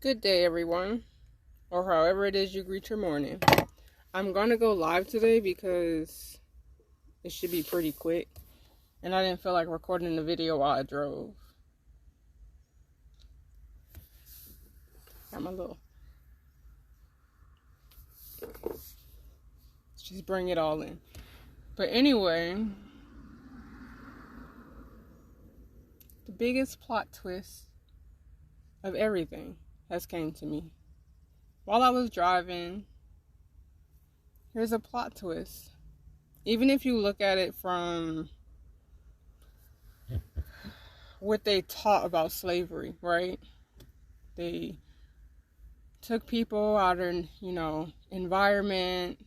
Good day, everyone, or however it is you greet your morning. I'm going to go live today because it should be pretty quick, and I didn't feel like recording the video while I drove. Got my little. Let's just bring it all in. But anyway, the biggest plot twist of everything has came to me. While I was driving, here's a plot twist. Even if you look at it from what they taught about slavery, right? They took people out of, environment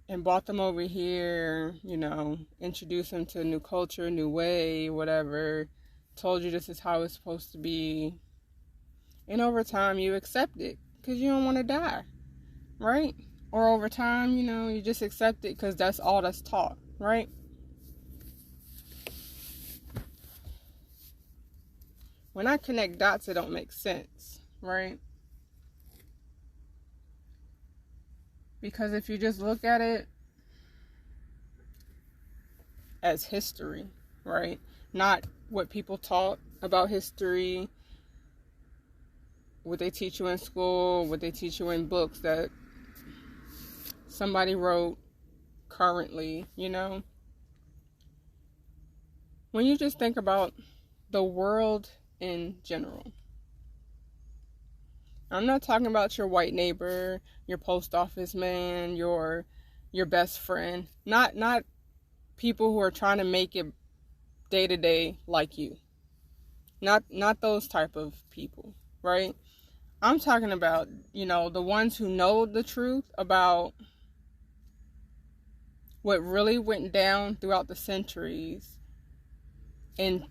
and brought them over here, introduced them to a new culture, new way, whatever. Told you this is how it's supposed to be. And over time, you accept it because you don't want to die, right? Or over time, you just accept it because that's all that's taught, right? When I connect dots, it don't make sense, right? Because if you just look at it as history, right? Not what people taught about history, what they teach you in school, what they teach you in books that somebody wrote currently, When you just think about the world in general. I'm not talking about your white neighbor, your post office man, your best friend. Not people who are trying to make it day to day like you. Not those type of people, right? I'm talking about, the ones who know the truth about what really went down throughout the centuries and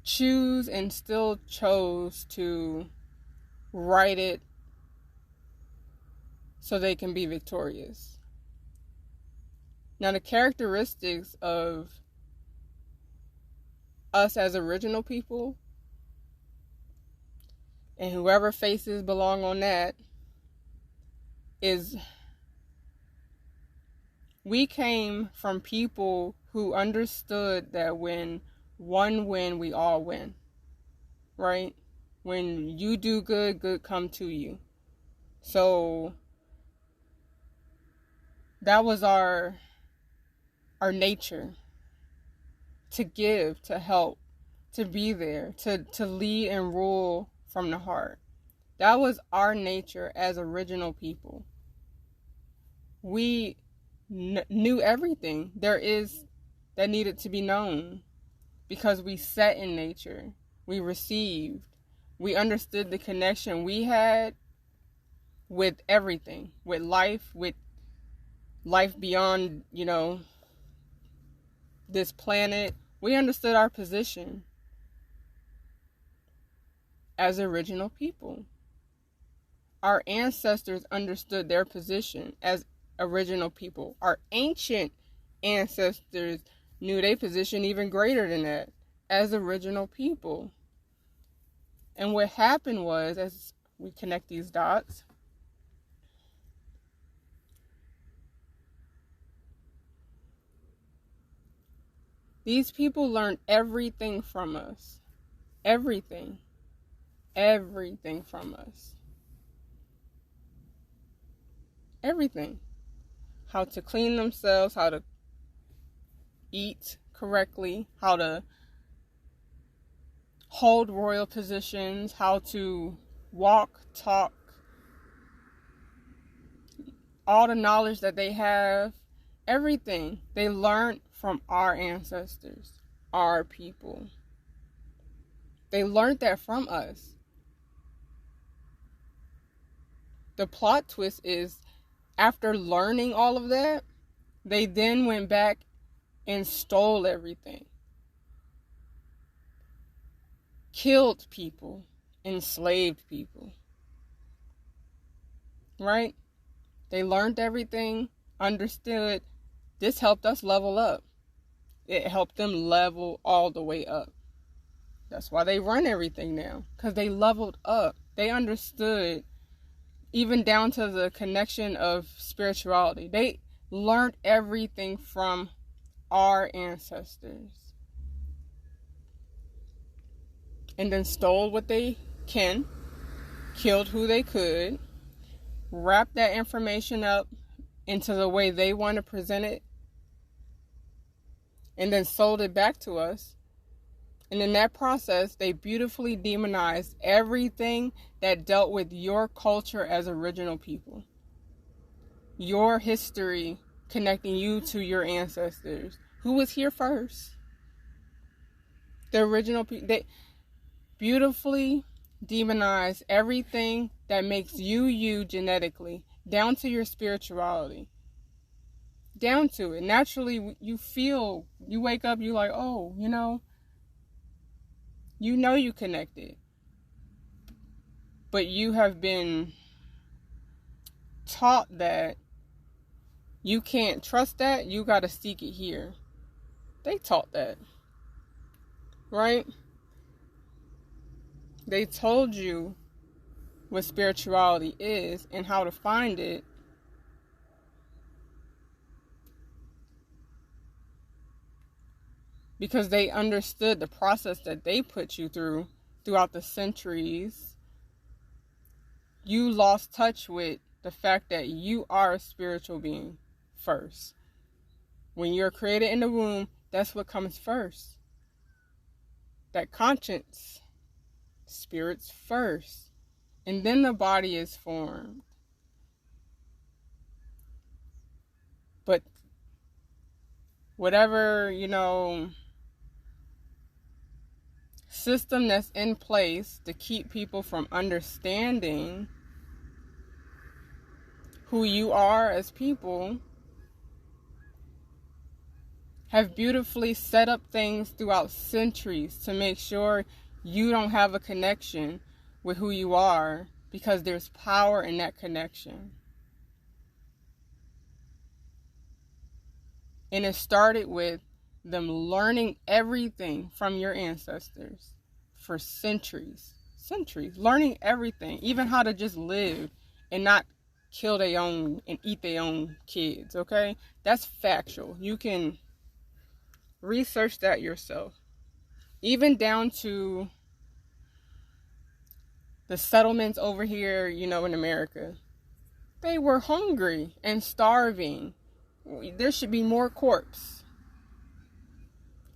choose and still chose to write it so they can be victorious. Now, the characteristics of us as original people and whoever faces belong on that is we came from people who understood that when one win, we all win, right? When you do good, good come to you. So that was our nature, to give, to help, to be there, to lead and rule from the heart. That was our nature as original people. We knew everything there is that needed to be known because we sat in nature. We received. We understood the connection we had with everything, with life beyond, this planet. We understood our position as original people. Our ancestors understood their position as original people. Our ancient ancestors knew their position even greater than that, as original people. And what happened was, as we connect these dots, these people learned everything from us. Everything from us. Everything. How to clean themselves, how to eat correctly, how to hold royal positions, how to walk, talk, all the knowledge that they have, everything they learned from our ancestors, our people. They learned that from us. The plot twist is, after learning all of that, they then went back and stole everything. Killed people, enslaved people. Right? They learned everything, understood. This helped us level up. It helped them level all the way up. That's why they run everything now, because they leveled up. They understood, even down to the connection of spirituality. They learned everything from our ancestors, and then stole what they can, killed who they could, wrapped that information up into the way they want to present it, and then sold it back to us. And in that process, they beautifully demonized everything that dealt with your culture as original people. Your history connecting you to your ancestors. Who was here first? The original people. They beautifully demonize everything that makes you you genetically, down to your spirituality. Down to it. Naturally, you wake up, you're like, oh, you connected. But you have been taught that you can't trust that, you got to seek it here. They taught that. Right? They told you what spirituality is and how to find it. Because they understood the process that they put you through throughout the centuries. You lost touch with the fact that you are a spiritual being first. When you're created in the womb, that's what comes first. That conscience, spirit's first. And then the body is formed. But whatever, system that's in place to keep people from understanding who you are as people have beautifully set up things throughout centuries to make sure you don't have a connection with who you are, because there's power in that connection. And it started with them learning everything from your ancestors for centuries, learning everything, even how to just live and not kill their own and eat their own kids, okay? That's factual. You can research that yourself. Even down to the settlements over here, in America. They were hungry and starving. There should be more corpse.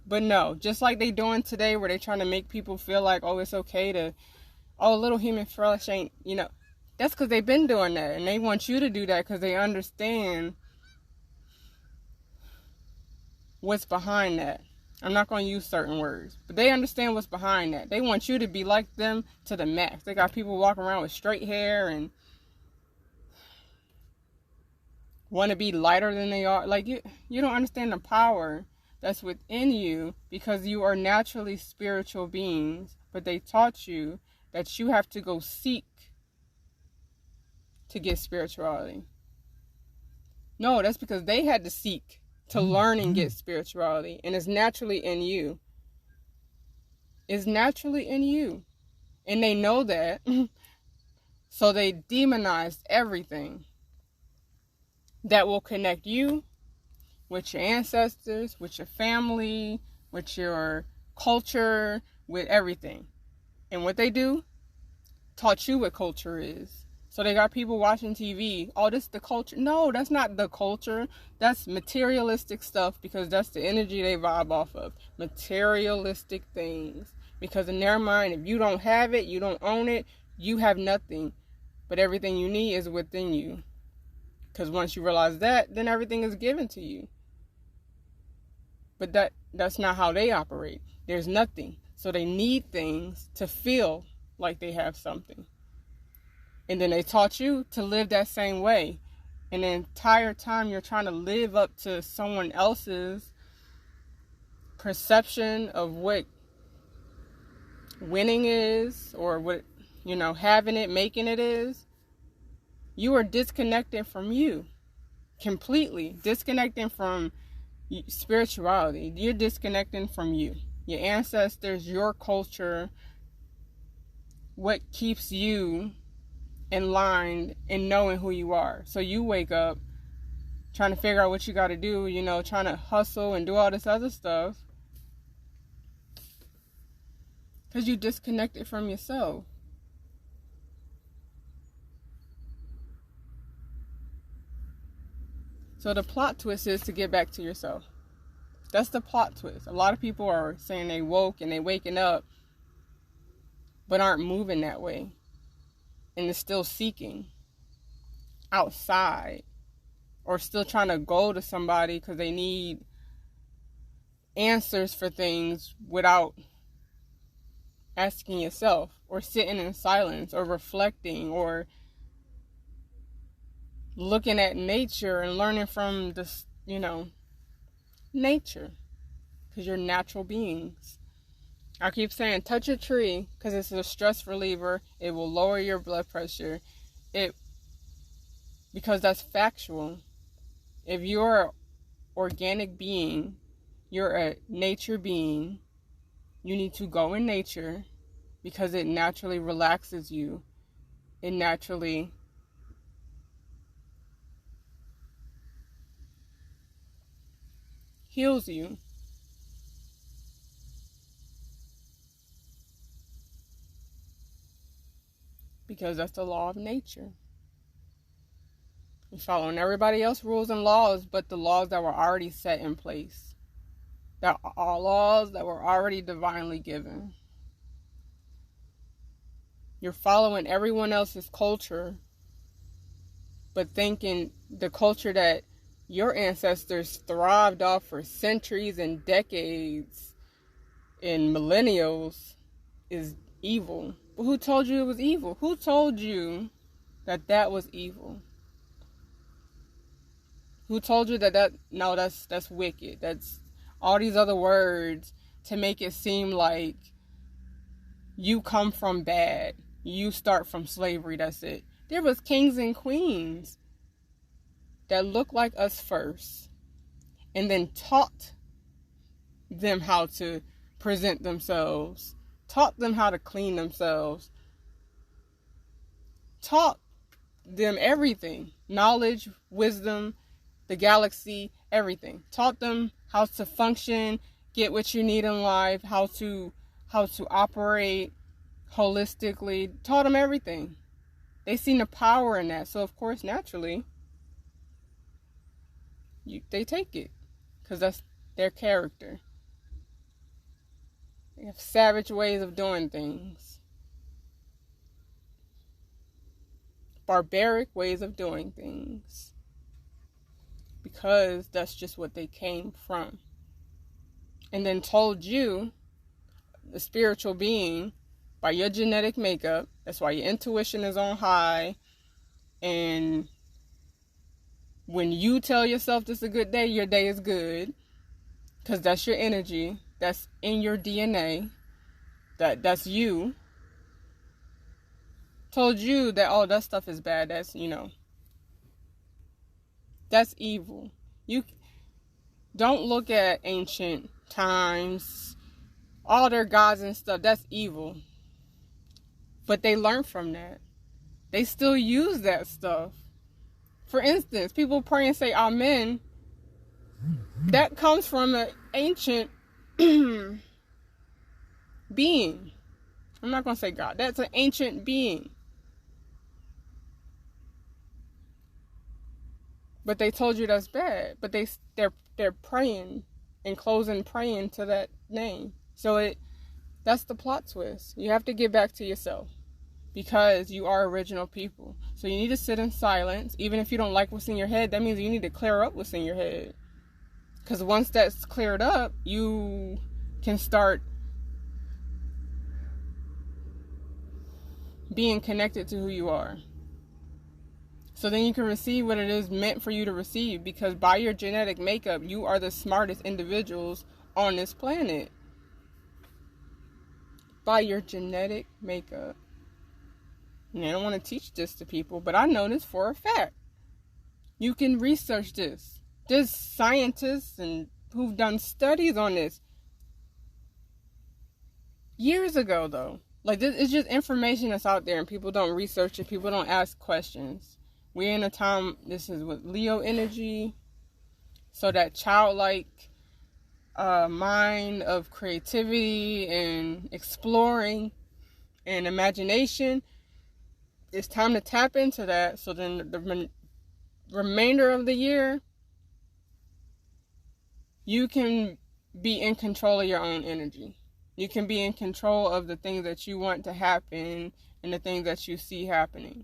But no, just like they doing today, where they trying to make people feel like, oh, it's okay to, little human flesh ain't, that's because they've been doing that. And they want you to do that because they understand what's behind that. I'm not going to use certain words, but they understand what's behind that. They want you to be like them to the max. They got people walking around with straight hair and want to be lighter than they are. Like, you don't understand the power that's within you, because you are naturally spiritual beings, but they taught you that you have to go seek to get spirituality. No, that's because they had to seek to learn and get spirituality, and it's naturally in you. It's naturally in you. And they know that. So they demonized everything that will connect you with your ancestors, with your family, with your culture, with everything. And what they do, taught you what culture is. So they got people watching TV. Oh, this is the culture. No, that's not the culture. That's materialistic stuff, because that's the energy they vibe off of. Materialistic things. Because in their mind, if you don't have it, you don't own it, you have nothing. But everything you need is within you. Because once you realize that, then everything is given to you. But that's not how they operate. There's nothing. So they need things to feel like they have something. And then they taught you to live that same way. And the entire time you're trying to live up to someone else's perception of what winning is, or what, having it, making it is, you are disconnected from you. Completely disconnecting from spirituality. You're disconnecting from you. your ancestors, your culture, what keeps you in line and knowing who you are. So you wake up trying to figure out what you got to do, you know, trying to hustle and do all this other stuff because you disconnected from yourself. So the plot twist is to get back to yourself. That's the plot twist. A lot of people are saying they woke and they waking up, but aren't moving that way. And they're still seeking outside, or still trying to go to somebody because they need answers for things without asking yourself, or sitting in silence, or reflecting, or looking at nature and learning from this, you know, nature, because you're natural beings. I keep saying touch a tree because it's a stress reliever. It will lower your blood pressure. Because that's factual. If you're an organic being, you're a nature being, you need to go in nature because it naturally relaxes you. It naturally heals you. Because that's the law of nature. You're following everybody else's rules and laws, but the laws that were already set in place. That are laws that were already divinely given. You're following everyone else's culture, but thinking the culture that your ancestors thrived off for centuries and decades and millennials is evil. But who told you it was evil? Who told you that that was evil? Who told you that's wicked? That's all these other words to make it seem like you come from bad. You start from slavery, that's it. There was kings and queens that looked like us first and then taught them how to present themselves, taught them how to clean themselves, taught them everything, knowledge, wisdom, the galaxy, everything. Taught them how to function, get what you need in life, how to operate holistically. Taught them everything. They seen the power in that. So of course, naturally, they take it because that's their character. They have savage ways of doing things. Barbaric ways of doing things. Because that's just what they came from. And then told you, the spiritual being, by your genetic makeup, that's why your intuition is on high. And when you tell yourself this is a good day, your day is good. Because that's your energy. That's in your DNA. That's you. Told you that, oh, that stuff is bad. That's, that's evil. You don't look at ancient times, all their gods and stuff. That's evil. But they learned from that. They still use that stuff. For instance, people pray and say amen. That comes from an ancient being. I'm not going to say God. That's an ancient being. But they told you that's bad. But they're praying and closing praying to that name. So that's the plot twist. You have to get back to yourself. Because you are original people. So you need to sit in silence. Even if you don't like what's in your head, that means you need to clear up what's in your head. Because once that's cleared up, you can start being connected to who you are. So then you can receive what it is meant for you to receive. Because by your genetic makeup, you are the smartest individuals on this planet. By your genetic makeup. And I don't want to teach this to people, but I know this for a fact. You can research this. There's scientists and who've done studies on this. Years ago, though. Like, this is just information that's out there, and people don't research it. People don't ask questions. We're in a time, this is with Leo energy. So that childlike mind of creativity and exploring and imagination, it's time to tap into that. So then the remainder of the year, you can be in control of your own energy. You can be in control of the things that you want to happen and the things that you see happening.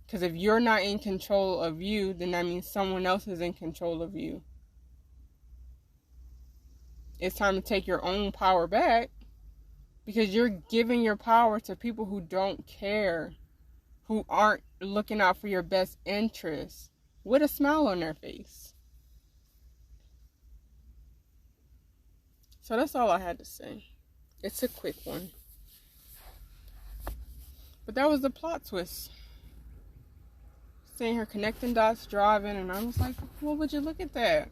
Because if you're not in control of you, then that means someone else is in control of you. It's time to take your own power back, because you're giving your power to people who don't care, who aren't looking out for your best interests with a smile on their face. So that's all I had to say. It's a quick one. But that was the plot twist. Seeing her connecting dots, driving, and I was like, well, would you look at that?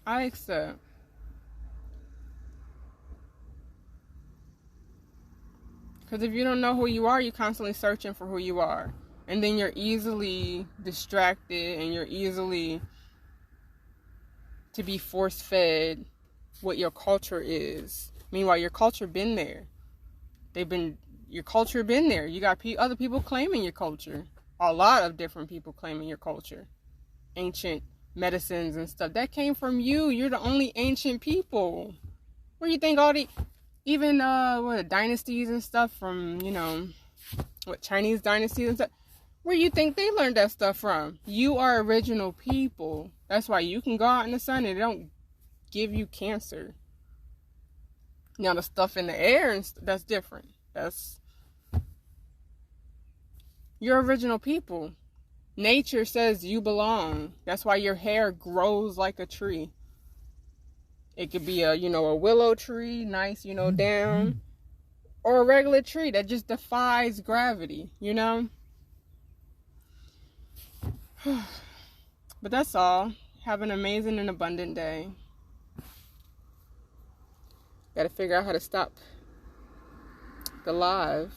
I accept. Because if you don't know who you are, you're constantly searching for who you are. And then you're easily distracted, and you're easily to be force-fed what your culture is. Meanwhile, your culture been there. Your culture been there. You got other people claiming your culture. A lot of different people claiming your culture. Ancient medicines and stuff. That came from you. You're the only ancient people. Where you think all the... Even, dynasties and stuff from, Chinese dynasties and stuff. Where you think they learned that stuff from? You are original people. That's why you can go out in the sun and it don't give you cancer. Now, the stuff in the air, that's different. You're original people. Nature says you belong. That's why your hair grows like a tree. It could be a willow tree, nice, down. Or a regular tree that just defies gravity, But that's all. Have an amazing and abundant day. Gotta figure out how to stop the live.